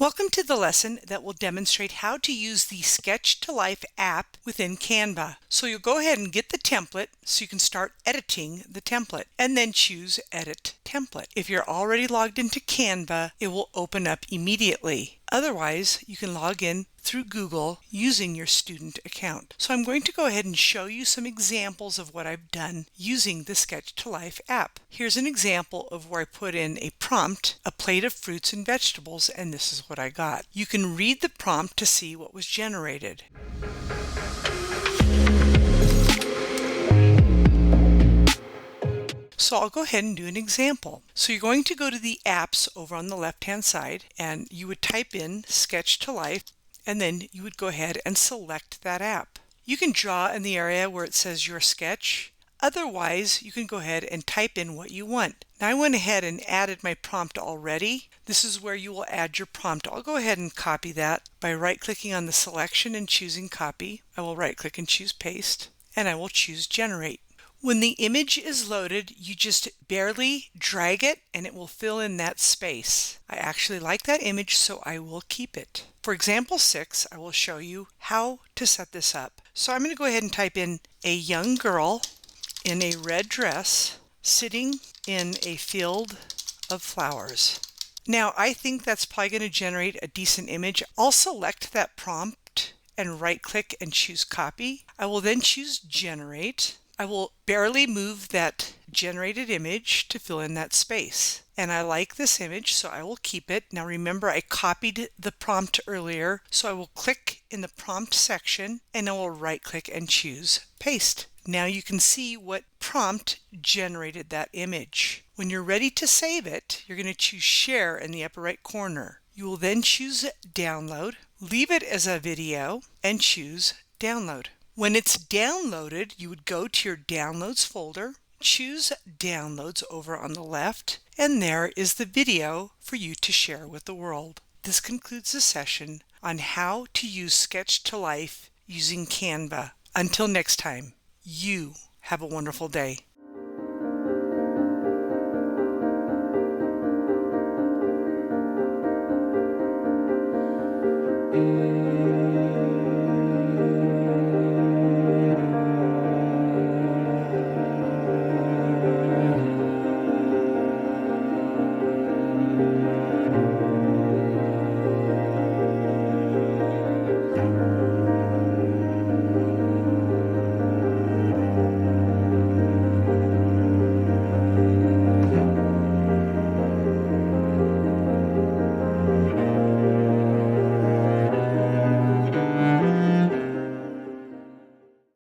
Welcome to the lesson that will demonstrate how to use the Sketch to Life app within Canva. So you'll go ahead and get the template so you can start editing the template and then choose Edit Template. If you're already logged into Canva, it will open up immediately. Otherwise, you can log in through Google using your student account. So I'm going to go ahead and show you some examples of what I've done using the Sketch to Life app. Here's an example of where I put in a prompt, a plate of fruits and vegetables, and this is what I got. You can read the prompt to see what was generated. So I'll go ahead and do an example. So you're going to go to the apps over on the left-hand side, and you would type in Sketch to Life, and then you would go ahead and select that app. You can draw in the area where it says your sketch. Otherwise, you can go ahead and type in what you want. Now I went ahead and added my prompt already. This is where you will add your prompt. I'll go ahead and copy that by right-clicking on the selection and choosing Copy. I will right-click and choose Paste, and I will choose Generate. When the image is loaded, you just barely drag it and it will fill in that space. I actually like that image, so I will keep it. For example 6, I will show you how to set this up. So I'm going to go ahead and type in a young girl in a red dress sitting in a field of flowers. Now I think that's probably going to generate a decent image. I'll select that prompt and right-click and choose Copy. I will then choose Generate. I will barely move that generated image to fill in that space. And I like this image, so I will keep it. Now remember, I copied the prompt earlier, so I will click in the prompt section and I will right-click and choose Paste. Now you can see what prompt generated that image. When you're ready to save it, you're going to choose Share in the upper right corner. You will then choose Download, leave it as a video, and choose Download. When it's downloaded, you would go to your Downloads folder, choose Downloads over on the left, and there is the video for you to share with the world. This concludes the session on how to use Sketch to Life using Canva. Until next time, you have a wonderful day.